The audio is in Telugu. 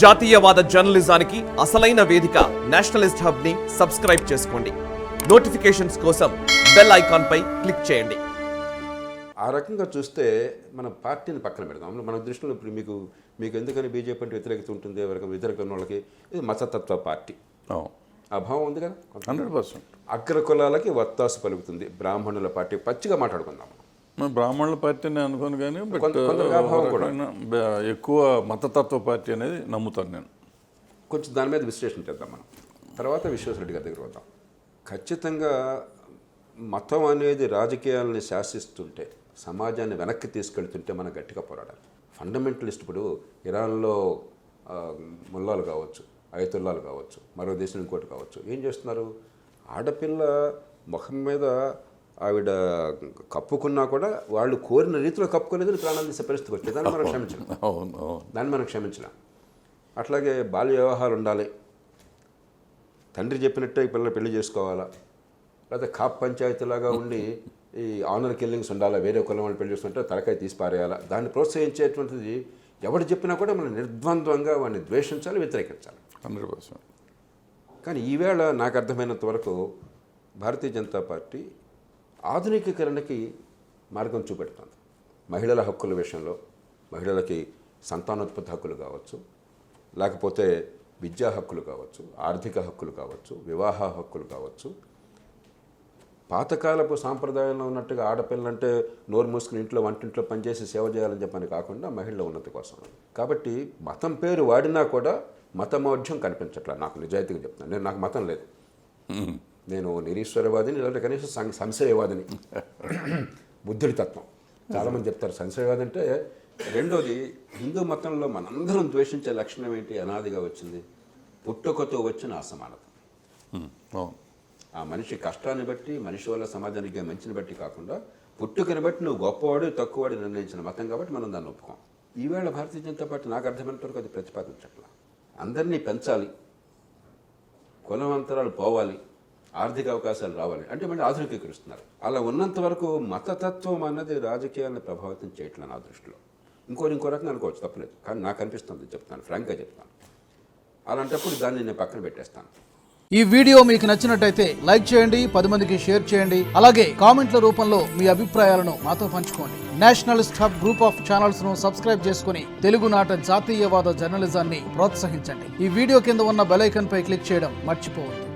జాతీయవాద జర్నలిజానికి అసలైన వేదిక నేషనలిస్ట్ హబ్ ని సబ్స్క్రైబ్ చేసుకోండి. నోటిఫికేషన్స్ కోసం బెల్ ఐకాన్ పై క్లిక్ చేయండి. ఆ రకంగా చూస్తే మన పార్టీని పక్కన పెడదాం. మన దృష్టిలో ఇప్పుడు మీకు ఎందుకని బీజేపీ అంటే వ్యతిరేకత ఉంటుంది, ఎవరికి వ్యతిరేకత ఉన్న వాళ్ళకి ఇది మతతత్వ పార్టీ ఆ భావం ఉంది కదా. 100% అగ్ర కులాలకి వత్తాసు పలుకుతుంది. బ్రాహ్మణుల పార్టీ పచ్చిగా మాట్లాడుకుందాం. బ్రాహ్మణుల పార్టీ అని అనుకోను కానీ బట్ ఎక్కువ మతతత్వ పార్టీ అనేది నమ్ముతాను నేను. కొంచెం దాని మీద విశ్లేషణ చేద్దాం మనం. తర్వాత విశ్వేశ్వరరెడ్డి గారి దగ్గర వద్దాం. ఖచ్చితంగా మతం అనేది రాజకీయాలని శాసిస్తుంటే, సమాజాన్ని వెనక్కి తీసుకెళ్తుంటే మనం గట్టిగా పోరాడాలి. ఫండమెంటలిస్ట్ ఇప్పుడు ఇరాన్లో ముల్లాలు కావచ్చు, అయతుల్లాలు కావచ్చు, మరో దేశం ఇంకోటి కావచ్చు, ఏం చేస్తున్నారు? ఆడపిల్ల ముఖం మీద ఆవిడ కప్పుకున్నా కూడా వాళ్ళు కోరిన రీతిలో కప్పుకోలేదని ప్రాణాలు తీసే పరిస్థితికి వచ్చేది. దాన్ని మనం క్షమించలేం. అట్లాగే బాల్య వివాహాలు ఉండాలి, తండ్రి చెప్పినట్టే ఈ పిల్లలు పెళ్లి చేసుకోవాలా, లేకపోతే కాప్ పంచాయతీలాగా ఉండి ఈ ఆనర్ కిల్లింగ్స్ ఉండాలా, వేరే కులం వాళ్ళు పెళ్లి చేసుకుంటే తలకాయ తీసి పారేయాలా, దాన్ని ప్రోత్సహించేటువంటిది ఎవరు చెప్పినా కూడా మనం నిర్ద్వంద్వంగా వాడిని ద్వేషించాలి, వ్యతిరేకించాలి. 100%. కానీ ఈవేళ నాకు అర్థమైనంత వరకు భారతీయ జనతా పార్టీ ఆధునికీకరణకి మార్గం చూపెడుతుంది. మహిళల హక్కుల విషయంలో మహిళలకి సంతానోత్పత్తి హక్కులు కావచ్చు, లేకపోతే విద్యా హక్కులు కావచ్చు, ఆర్థిక హక్కులు కావచ్చు, వివాహ హక్కులు కావచ్చు. పాతకాలపు సాంప్రదాయంలో ఉన్నట్టుగా ఆడపిల్లంటే నోరు మూసుకుని ఇంట్లో వంటింట్లో పనిచేసి సేవ చేయాలని చెప్పని కాకుండా మహిళల ఉన్నతి కోసం. కాబట్టి మతం పేరు వాడినా కూడా మతమౌఢ్యం కనిపించట్లా. నాకు నిజాయితీగా చెప్తున్నాను. నాకు మతం లేదు. నేను నిరీశ్వరవాదిని, లేదంటే కనీసం సంశయవాదిని. బుద్ధుడి తత్వం చాలామంది చెప్తారు. సంశయవాది అంటే రెండోది, హిందూ మతంలో మనందరం ద్వేషించే లక్షణం ఏంటి? అనాదిగా వచ్చింది పుట్టుకతో వచ్చిన అసమానత. ఆ మనిషి కష్టాన్ని బట్టి, మనిషి వల్ల సమాజానికి మంచిని బట్టి కాకుండా పుట్టుకని బట్టి నువ్వు గొప్పవాడు తక్కువవాడు నిర్ణయించిన మతం కాబట్టి మనం దాన్ని ఒప్పుకోం. ఈవేళ భారతీయ జనతా పార్టీ నాకు అర్థమైనంత వరకు అది ప్రతిపాదించట్ల. అందరినీ పెంచాలి, కులం అంతరాలు పోవాలి, ఆర్థిక అవకాశాలు రావాలి అంటే మళ్ళీ ఆధునికీకరిస్తున్నారు. అలా ఉన్నంత వరకు మతతత్వం అన్నది రాజకీయాలను ప్రభావితం చేయట్లేదు నా దృష్టిలో. ఇంకో రకంగా అనుకోవచ్చు, తప్పలేదు. కానీ నాకు అనిపిస్తుంది, చెప్తాను, ఫ్రాంక్గా చెప్తాను. అలాంటప్పుడు దాన్ని నేను పక్కన పెట్టేస్తాను. ఈ వీడియో మీకు నచ్చినట్టయితే లైక్ చేయండి, 10 మందికి షేర్ చేయండి. అలాగే కామెంట్ల రూపంలో మీ అభిప్రాయాలను మాతో పంచుకోండి. Nationalist hub group of channels ను సబ్స్క్రైబ్ చేసుకుని తెలుగునాట జాతీయవాద జర్నలిజాన్ని ప్రోత్సహించండి. ఈ వీడియో కింద ఉన్న బెల్ ఐకాన్ పై క్లిక్ చేయడం మర్చిపోవద్దు.